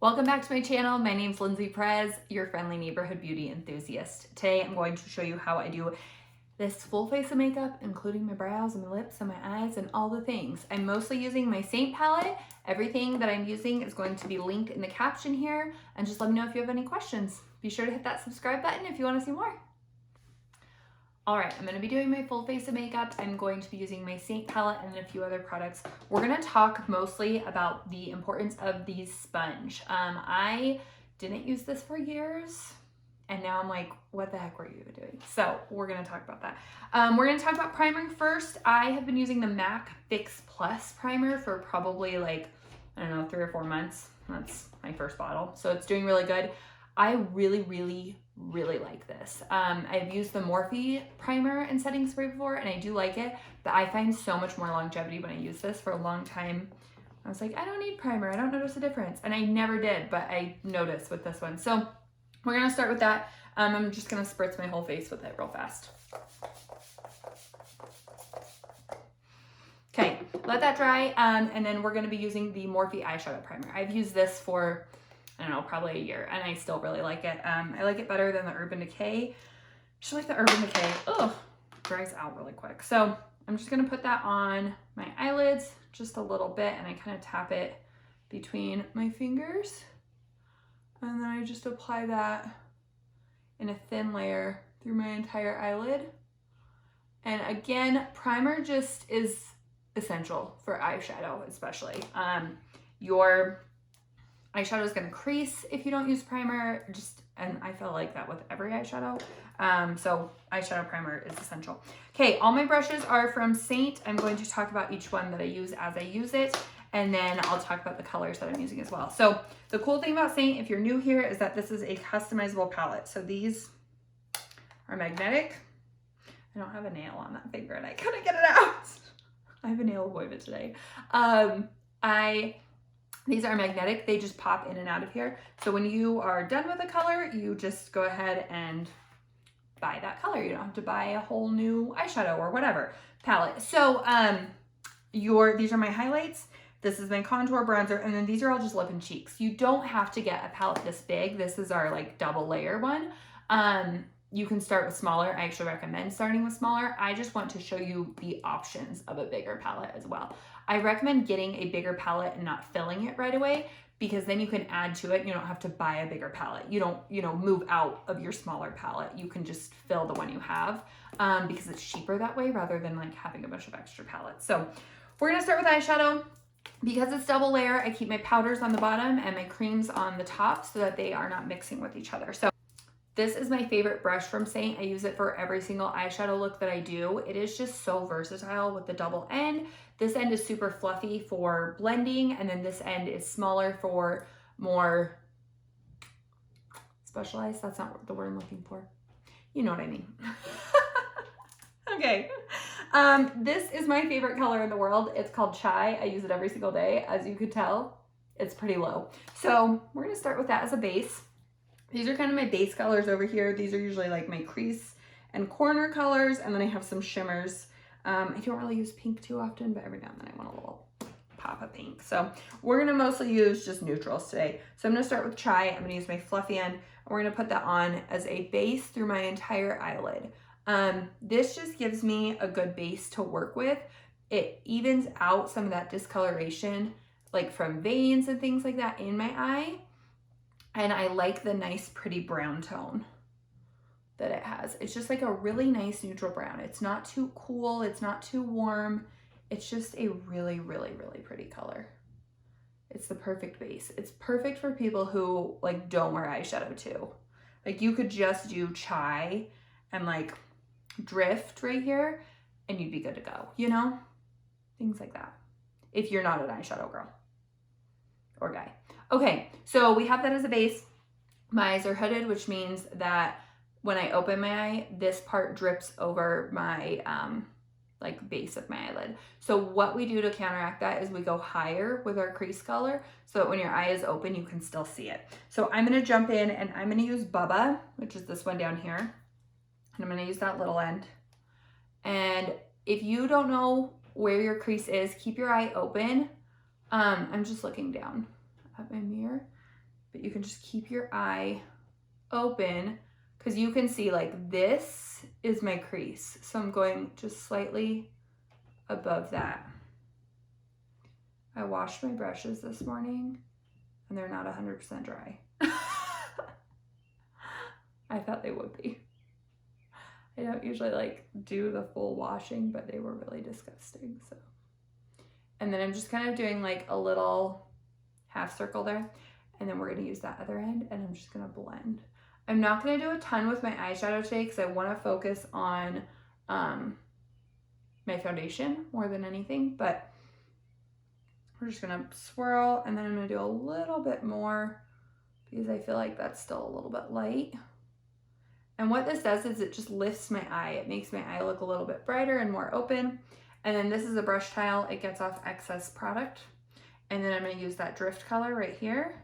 Welcome back to my channel. My name's Lindsay Perez, your friendly neighborhood beauty enthusiast. Today I'm going to show you how I do this full face of makeup, including my brows and my lips and my eyes and all the things. I'm mostly using my Saint palette. Everything that I'm using is going to be linked in the caption here, and just let me know if you have any questions. Be sure to hit that subscribe button if you want to see more. All right, I'm going to be doing my full face of makeup. I'm going to be using my Saint palette and a few other products. We're going to talk mostly about the importance of the sponge. I didn't use this for years, and now I'm like, what the heck were you doing? So we're going to talk about that. We're going to talk about priming first. I have been using the MAC Fix Plus primer for probably like, I don't know, 3 or 4 months. That's my first bottle. So it's doing really good. I really like this. I've used the Morphe primer and setting spray before, and I do like it, but I find so much more longevity when I use this. For a long time, I was like, I don't need primer. I don't notice a difference. And I never did, but I noticed with this one. So we're going to start with that. I'm just going to spritz my whole face with it real fast. Okay, let that dry. And then we're going to be using the Morphe eyeshadow primer. I've used this for, I don't know, probably a year, and I still really like it. I like it better than the Urban Decay. Just like the Urban Decay, dries out really quick. So I'm just gonna put that on my eyelids just a little bit, and I kind of tap it between my fingers. And then I just apply that in a thin layer through my entire eyelid. And again, primer just is essential for eyeshadow, especially. Your eyeshadow is going to crease if you don't use primer, and I feel like that with every eyeshadow. So eyeshadow primer is essential. Okay, all my brushes are from Saint. I'm going to talk about each one that I use as I use it, and then I'll talk about the colors that I'm using as well. So the cool thing about Saint, if you're new here, is that this is a customizable palette. So these are magnetic. I don't have a nail on that finger and I couldn't get it out. I have a nail appointment today. These are magnetic. They just pop in and out of here. So when you are done with a color, you just go ahead and buy that color. You don't have to buy a whole new eyeshadow or whatever palette. So these are my highlights. This is my contour bronzer, and then these are all just lip and cheeks. You don't have to get a palette this big. This is our like double layer one. You can start with smaller. I actually recommend starting with smaller. I just want to show you the options of a bigger palette as well. I recommend getting a bigger palette and not filling it right away, because then you can add to it. You don't have to buy a bigger palette. You don't, move out of your smaller palette. You can just fill the one you have because it's cheaper that way rather than like having a bunch of extra palettes. So we're gonna start with eyeshadow. Because it's double layer, I keep my powders on the bottom and my creams on the top so that they are not mixing with each other. So this is my favorite brush from Saint. I use it for every single eyeshadow look that I do. It is just so versatile with the double end. This end is super fluffy for blending, and then this end is smaller for more specialized. That's not the word I'm looking for. You know what I mean. Okay. This is my favorite color in the world. It's called Chai. I use it every single day. As you could tell, it's pretty low. So we're going to start with that as a base. These are kind of my base colors over here. These are usually like my crease and corner colors, and then I have some shimmers. I don't really use pink too often, but every now and then I want a little pop of pink. So we're gonna mostly use just neutrals today. So I'm gonna start with Chai. I'm gonna use my fluffy end, and we're gonna put that on as a base through my entire eyelid. This just gives me a good base to work with. It evens out some of that discoloration, like from veins and things like that in my eye. And I like the nice pretty brown tone that it has. It's just like a really nice neutral brown. It's not too cool. It's not too warm. It's just a really pretty color. It's the perfect base. It's perfect for people who like don't wear eyeshadow too. Like you could just do Chai and like drift right here and you'd be good to go, Things like that. If you're not an eyeshadow girl or guy. Okay, so we have that as a base. My eyes are hooded, which means that when I open my eye, this part drips over my like base of my eyelid. So what we do to counteract that is we go higher with our crease color so that when your eye is open, you can still see it. So I'm gonna jump in and I'm gonna use Bubba, which is this one down here. And I'm gonna use that little end. And if you don't know where your crease is, keep your eye open. I'm just looking down at my mirror. but you can just keep your eye open because you can see like this is my crease. So I'm going just slightly above that. I washed my brushes this morning and they're not 100% dry. I thought they would be. I don't usually like do the full washing, but they were really disgusting. So, and then I'm just kind of doing like a little half circle there, and then we're gonna use that other end and I'm just gonna blend. I'm not gonna do a ton with my eyeshadow today because I wanna focus on my foundation more than anything, but we're just gonna swirl, and then I'm gonna do a little bit more because I feel like that's still a little bit light. And what this does is it just lifts my eye. It makes my eye look a little bit brighter and more open. And then this is a brush tile. It gets off excess product. And then I'm gonna use that drift color right here.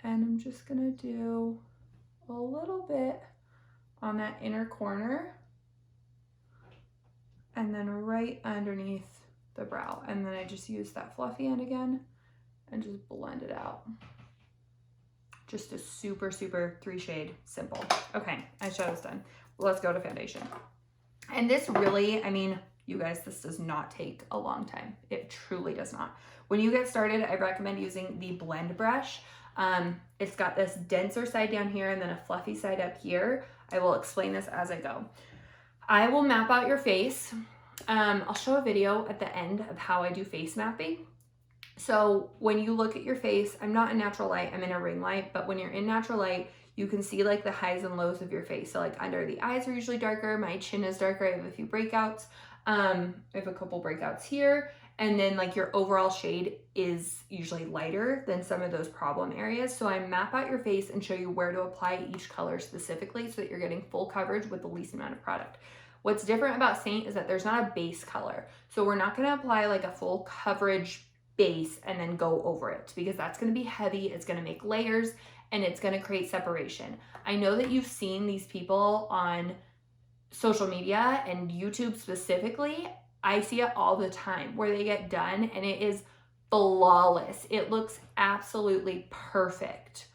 And I'm just gonna do a little bit on that inner corner. And then right underneath the brow. And then I just use that fluffy end again and just blend it out. Just a super, super 3-shade simple. Okay, eyeshadow's done. Let's go to foundation. And this really, I mean, you guys, this does not take a long time. It truly does not. When you get started, I recommend using the blend brush. It's got this denser side down here and then a fluffy side up here. I will explain this as I go. I will map out your face. I'll show a video at the end of how I do face mapping. So when you look at your face, I'm not in natural light, I'm in a ring light, but when you're in natural light, you can see like the highs and lows of your face. So like under the eyes are usually darker, my chin is darker, I have a few breakouts. I have a couple breakouts here, and then like your overall shade is usually lighter than some of those problem areas. So I map out your face and show you where to apply each color specifically so that you're getting full coverage with the least amount of product. What's different about Saint is that there's not a base color. So we're not gonna apply like a full coverage base and then go over it because that's going to be heavy, it's going to make layers, and it's going to create separation. I know that you've seen these people on social media and YouTube specifically. I see it all the time where they get done and it is flawless. It looks absolutely perfect,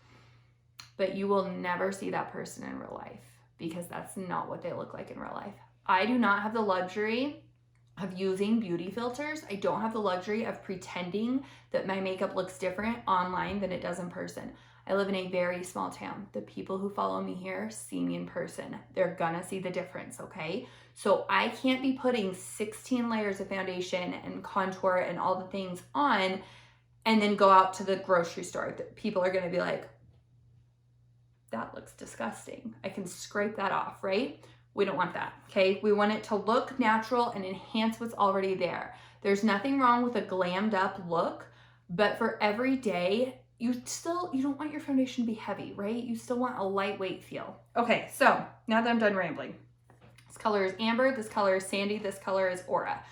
but you will never see that person in real life because that's not what they look like in real life. I do not have the luxury of using beauty filters. I don't have the luxury of pretending that my makeup looks different online than it does in person. I live in a very small town. The people who follow me here see me in person. They're gonna see the difference, okay? So I can't be putting 16 layers of foundation and contour and all the things on and then go out to the grocery store. People are gonna be like, that looks disgusting. I can scrape that off, right? We don't want that, okay? We want it to look natural and enhance what's already there. There's nothing wrong with a glammed up look, but for every day, you don't want your foundation to be heavy, right? You still want a lightweight feel. Okay, so now that I'm done rambling, this color is Amber, this color is Sandy, this color is Aura.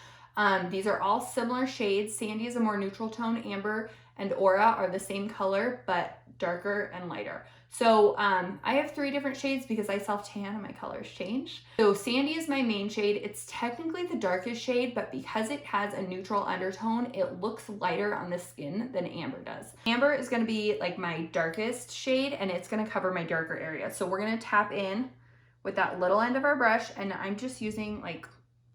These are all similar shades. Sandy is a more neutral tone, Amber and Aura are the same color, but darker and lighter. So I have 3 different shades because I self-tan and my colors change. So Sandy is my main shade. It's technically the darkest shade, but because it has a neutral undertone, it looks lighter on the skin than Amber does. Amber is gonna be like my darkest shade and it's gonna cover my darker area. So we're gonna tap in with that little end of our brush, and I'm just using like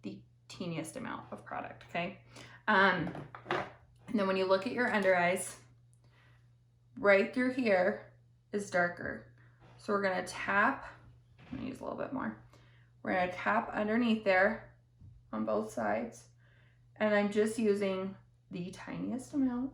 the teeniest amount of product, okay? And then when you look at your under eyes, right through here is darker. So we're gonna tap, I'm gonna use a little bit more. We're gonna tap underneath there on both sides. And I'm just using the tiniest amount.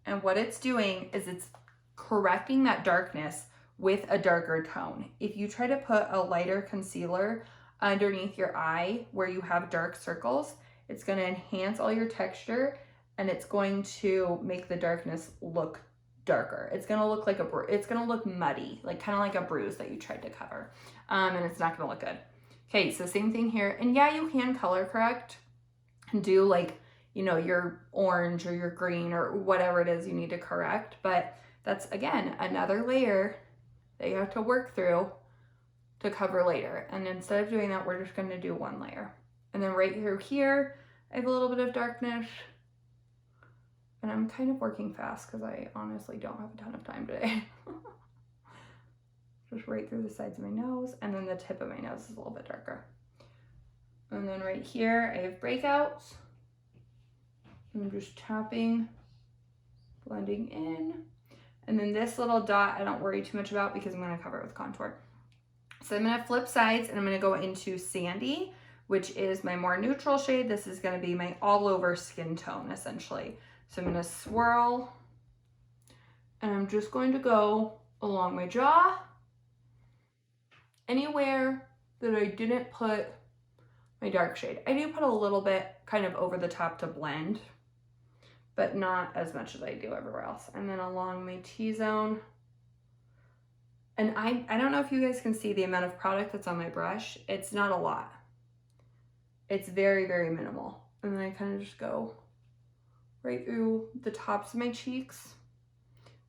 And what it's doing is it's correcting that darkness with a darker tone. If you try to put a lighter concealer underneath your eye where you have dark circles, it's gonna enhance all your texture and it's going to make the darkness look darker. It's gonna look like it's gonna look muddy, like kind of like a bruise that you tried to cover, and it's not gonna look good. Okay, so same thing here. And yeah, you can color correct and do like, you know, your orange or your green or whatever it is you need to correct, but that's again another layer that you have to work through to cover later. And instead of doing that, we're just gonna do 1 layer. And then right through here, I have a little bit of darkness. And I'm kind of working fast because I honestly don't have a ton of time today. Just right through the sides of my nose, and then the tip of my nose is a little bit darker. And then right here, I have breakouts. I'm just tapping, blending in. And then this little dot, I don't worry too much about because I'm gonna cover it with contour. So I'm gonna flip sides and I'm gonna go into Sandy, which is my more neutral shade. This is gonna be my all over skin tone, essentially. So I'm gonna swirl, and I'm just going to go along my jaw, anywhere that I didn't put my dark shade. I do put a little bit kind of over the top to blend, but not as much as I do everywhere else. And then along my T-zone. And I don't know if you guys can see the amount of product that's on my brush. It's not a lot. It's very, very minimal. And then I kind of just go right through the tops of my cheeks.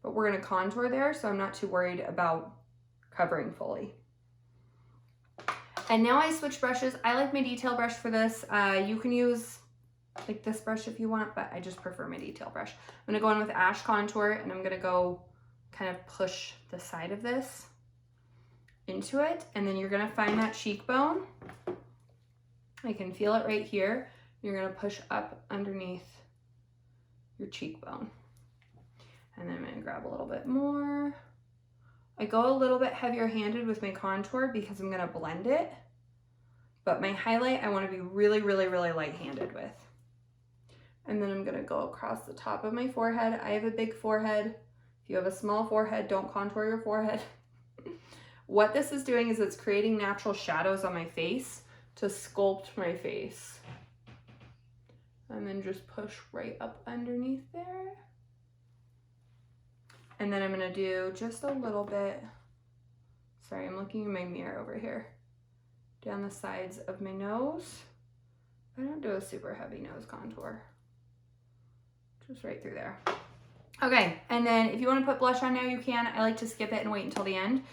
But we're gonna contour there, so I'm not too worried about covering fully. And now I switch brushes. I like my detail brush for this. You can use like this brush if you want, but I just prefer my detail brush. I'm gonna go in with Ash Contour, and I'm gonna go kind of push the side of this into it. And then you're gonna find that cheekbone. I can feel it right here. You're gonna push up underneath your cheekbone. And then I'm gonna grab a little bit more. I go a little bit heavier handed with my contour because I'm gonna blend it. But my highlight, I wanna be really, really, really light handed with. And then I'm gonna go across the top of my forehead. I have a big forehead. If you have a small forehead, don't contour your forehead. What this is doing is it's creating natural shadows on my face to sculpt my face. And then just push right up underneath there. And then I'm gonna do just a little bit, sorry, I'm looking in my mirror over here, down the sides of my nose. I don't do a super heavy nose contour. Just right through there. Okay, and then if you wanna put blush on now, you can. I like to skip it and wait until the end.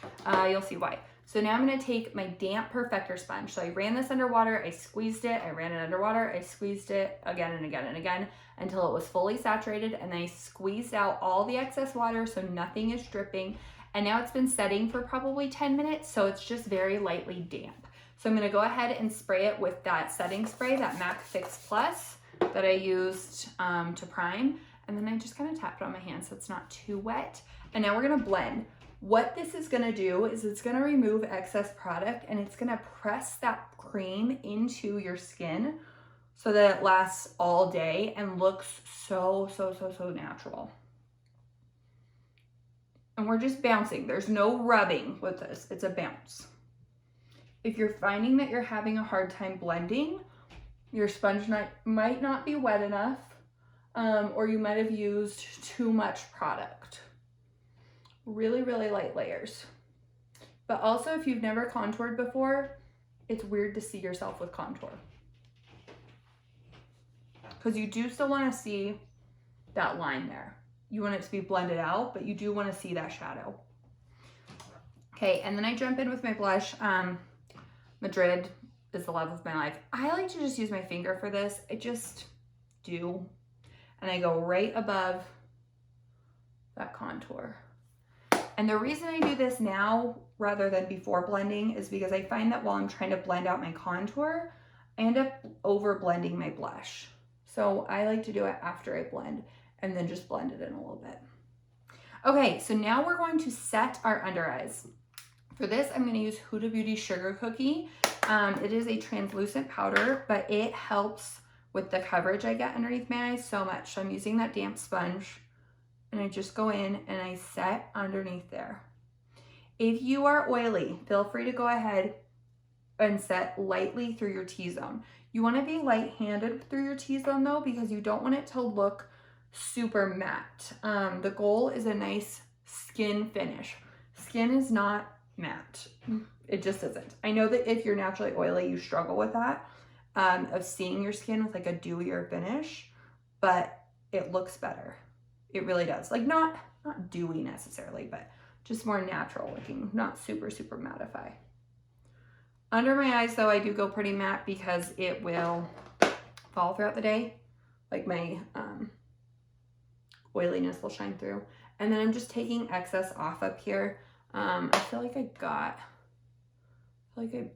You'll see why. So now I'm gonna take my damp perfector sponge. So I ran this underwater, I squeezed it, I ran it underwater, I squeezed it again and again and again until it was fully saturated, and then I squeezed out all the excess water so nothing is dripping. And now it's been setting for probably 10 minutes, so it's just very lightly damp. So I'm gonna go ahead and spray it with that setting spray, that MAC Fix Plus that I used to prime. And then I just kind of tapped it on my hand so it's not too wet. And now we're gonna blend. What this is gonna do is it's gonna remove excess product, and it's gonna press that cream into your skin so that it lasts all day and looks so, so, so, so natural. And we're just bouncing. There's no rubbing with this, it's a bounce. If you're finding that you're having a hard time blending, your sponge might not be wet enough, or you might have used too much product. Really, really light layers. But also, if you've never contoured before, it's weird to see yourself with contour. Because you do still want to see that line there. You want it to be blended out, but you do want to see that shadow. Okay, and then I jump in with my blush. Madrid is the love of my life. I like to just use my finger for this. I just do. And I go right above that contour. And the reason I do this now rather than before blending is because I find that while I'm trying to blend out my contour, I end up over blending my blush. So I like to do it after I blend and then just blend it in a little bit. Okay, so now we're going to set our under eyes. For this, I'm gonna use Huda Beauty Sugar Cookie. It is a translucent powder, but it helps with the coverage I get underneath my eyes so much. So I'm using that damp sponge, and I just go in and I set underneath there. If you are oily, feel free to go ahead and set lightly through your T-zone. You wanna be light-handed through your T-zone though, because you don't want it to look super matte. The goal is a nice skin finish. Skin is not matte. It just isn't. I know that if you're naturally oily, you struggle with that, of seeing your skin with like a dewier finish, but it looks better. It really does. Like not dewy necessarily, but just more natural looking, not super, super mattify. Under my eyes though, I do go pretty matte because it will fall throughout the day. Like my oiliness will shine through. And then I'm just taking excess off up here. I feel like I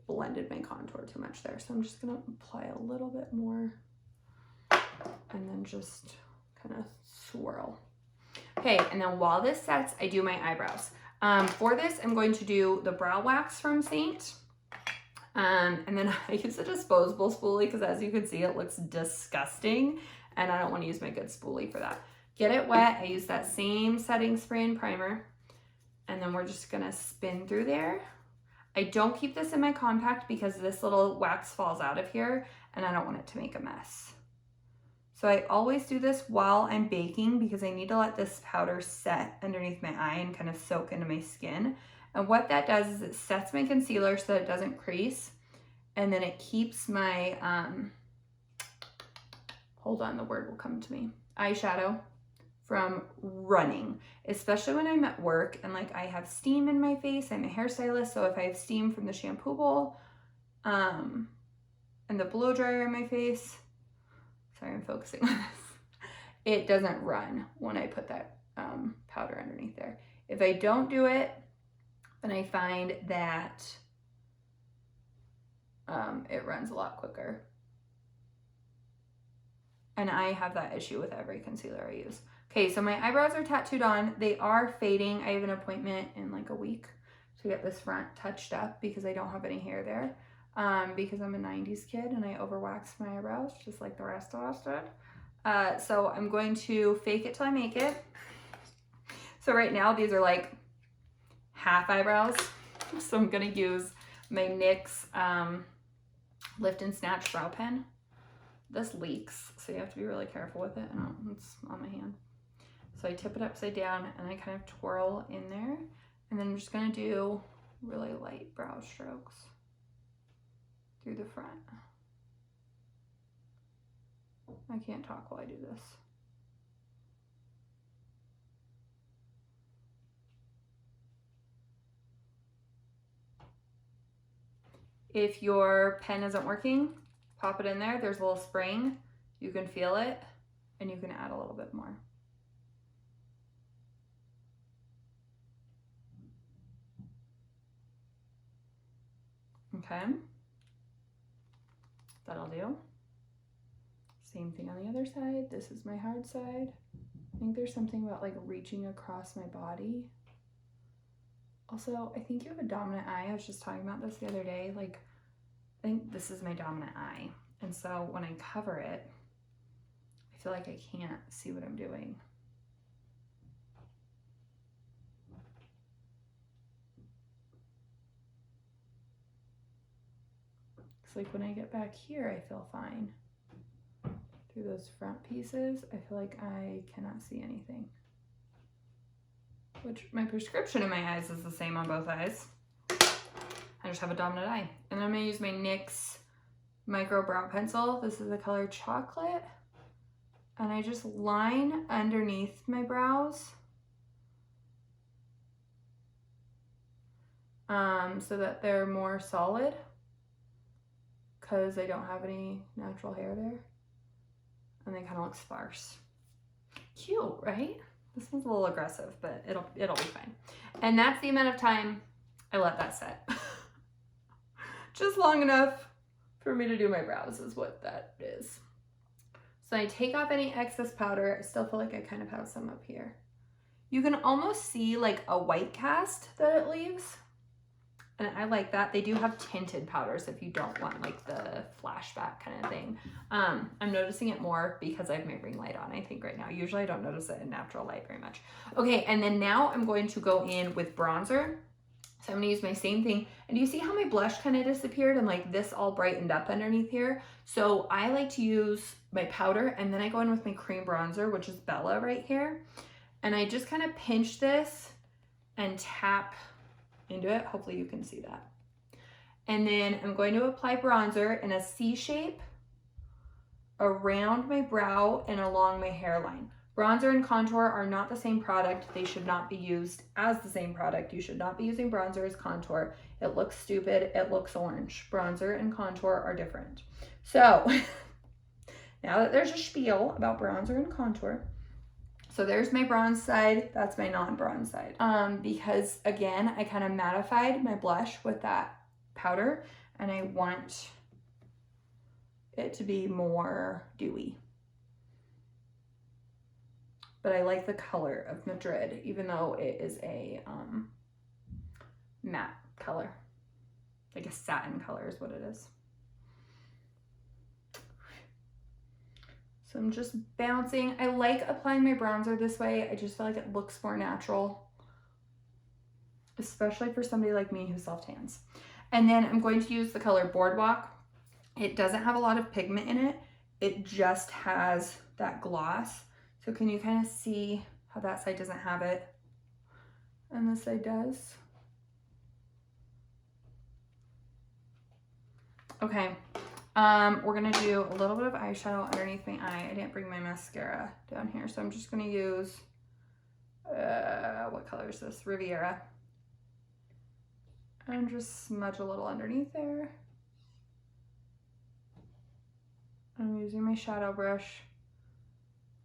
blended my contour too much there. So I'm just gonna apply a little bit more and then just kind of swirl. Okay, and then while this sets, I do my eyebrows. For this, I'm going to do the brow wax from Saint. And then I use a disposable spoolie because as you can see, it looks disgusting. And I don't want to use my good spoolie for that. Get it wet. I use that same setting spray and primer. And then we're just going to spin through there. I don't keep this in my compact because this little wax falls out of here and I don't want it to make a mess. So I always do this while I'm baking because I need to let this powder set underneath my eye and kind of soak into my skin. And what that does is it sets my concealer so that it doesn't crease. And then it keeps my, hold on, the word will come to me, eyeshadow from running, especially when I'm at work and like I have steam in my face. I'm a hairstylist, so if I have steam from the shampoo bowl and the blow dryer in my face, sorry, I'm focusing on this, it doesn't run when I put that powder underneath there. If I don't do it, then I find that it runs a lot quicker. And I have that issue with every concealer I use. Okay, so my eyebrows are tattooed on. They are fading. I have an appointment in like a week to get this front touched up because I don't have any hair there. Because I'm a 90s kid and I overwaxed my eyebrows just like the rest of us did. So I'm going to fake it till I make it. So right now these are like half eyebrows. So I'm gonna use my NYX Lift and Snatch brow pen. This leaks, so you have to be really careful with it. Oh, it's on my hand. So I tip it upside down and I kind of twirl in there. And then I'm just gonna do really light brow strokes through the front. I can't talk while I do this. If your pen isn't working, pop it in there. There's a little spring. You can feel it and you can add a little bit more. Okay. That'll do. Same thing on the other side. This is my hard side. I think there's something about like reaching across my body. Also, I think you have a dominant eye. I was just talking about this the other day. Like, I think this is my dominant eye. And so when I cover it, I feel like I can't see what I'm doing. It's like when I get back here, I feel fine. Through those front pieces, I feel like I cannot see anything. Which my prescription in my eyes is the same on both eyes. I just have a dominant eye. And I'm gonna use my NYX micro brow pencil. This is the color Chocolate. And I just line underneath my brows. So that they're more solid. Because I don't have any natural hair there. And they kind of look sparse. Cute, right? This one's a little aggressive, but it'll be fine. And that's the amount of time I let that set. Just long enough for me to do my brows is what that is. So I take off any excess powder. I still feel like I kind of have some up here. You can almost see like a white cast that it leaves. And I like that. They do have tinted powders if you don't want like the flashback kind of thing. I'm noticing it more because I have my ring light on, I think, right now. Usually I don't notice it in natural light very much. Okay, and then now I'm going to go in with bronzer. So I'm gonna use my same thing. And do you see how my blush kind of disappeared and like this all brightened up underneath here? So I like to use my powder and then I go in with my cream bronzer, which is Bella right here. And I just kind of pinch this and tap into it. Hopefully you can see that. And then I'm going to apply bronzer in a C shape around my brow and along my hairline. Bronzer and contour are not the same product. They should not be used as the same product. You should not be using bronzer as contour. It looks stupid. It looks orange. Bronzer and contour are different. So now that there's a spiel about bronzer and contour, So there's my bronze side. That's my non-bronze side. Because again, I kind of mattified my blush with that powder and I want it to be more dewy. But I like the color of Madrid, even though it is a matte color. Like a satin color is what it is. So I'm just bouncing. I like applying my bronzer this way. I just feel like it looks more natural, especially for somebody like me who self-tans. And then I'm going to use the color Boardwalk. It doesn't have a lot of pigment in it. It just has that gloss. So can you kind of see how that side doesn't have it and this side does? Okay. We're gonna do a little bit of eyeshadow underneath my eye. I didn't bring my mascara down here, so I'm just gonna use, what color is this? Riviera. And just smudge a little underneath there. I'm using my shadow brush,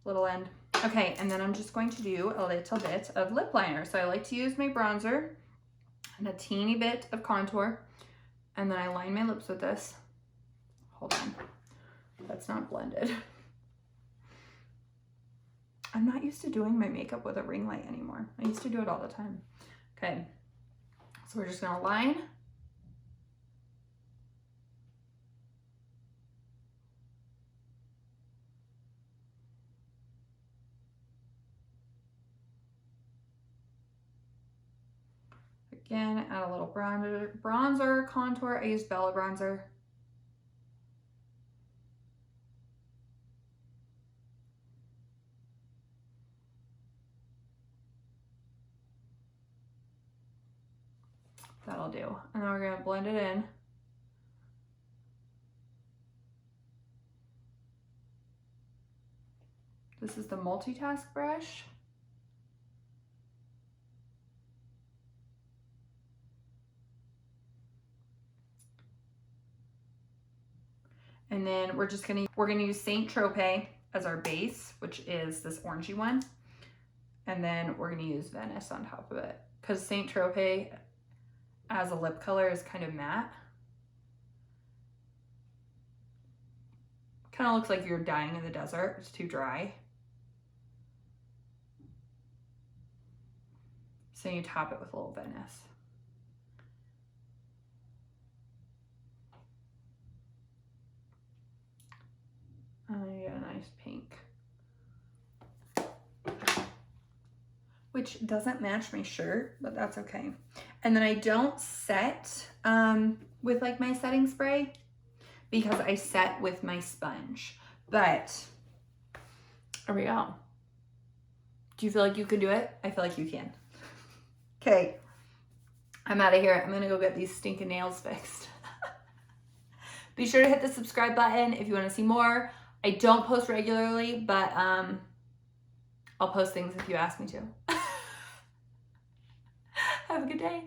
little end. Okay, and then I'm just going to do a little bit of lip liner. So I like to use my bronzer and a teeny bit of contour, and then I line my lips with this. Hold on, that's not blended. I'm not used to doing my makeup with a ring light anymore. I used to do it all the time. Okay, so we're just gonna line. Again, add a little bronzer, contour. I use Bella bronzer. That'll do. And then we're gonna blend it in. This is the multitask brush. And then we're gonna use Saint Tropez as our base, which is this orangey one. And then we're gonna use Venice on top of it, because Saint Tropez as a lip color is kind of matte. Kind of looks like you're dying in the desert. It's too dry. So you top it with a little Venice. I get a nice pink, which doesn't match my shirt, but that's okay. And then I don't set with like my setting spray because I set with my sponge. But there we go. Do you feel like you can do it? I feel like you can. Okay, I'm out of here. I'm gonna go get these stinking nails fixed. Be sure to hit the subscribe button if you want to see more. I don't post regularly, but I'll post things if you ask me to. Have a good day.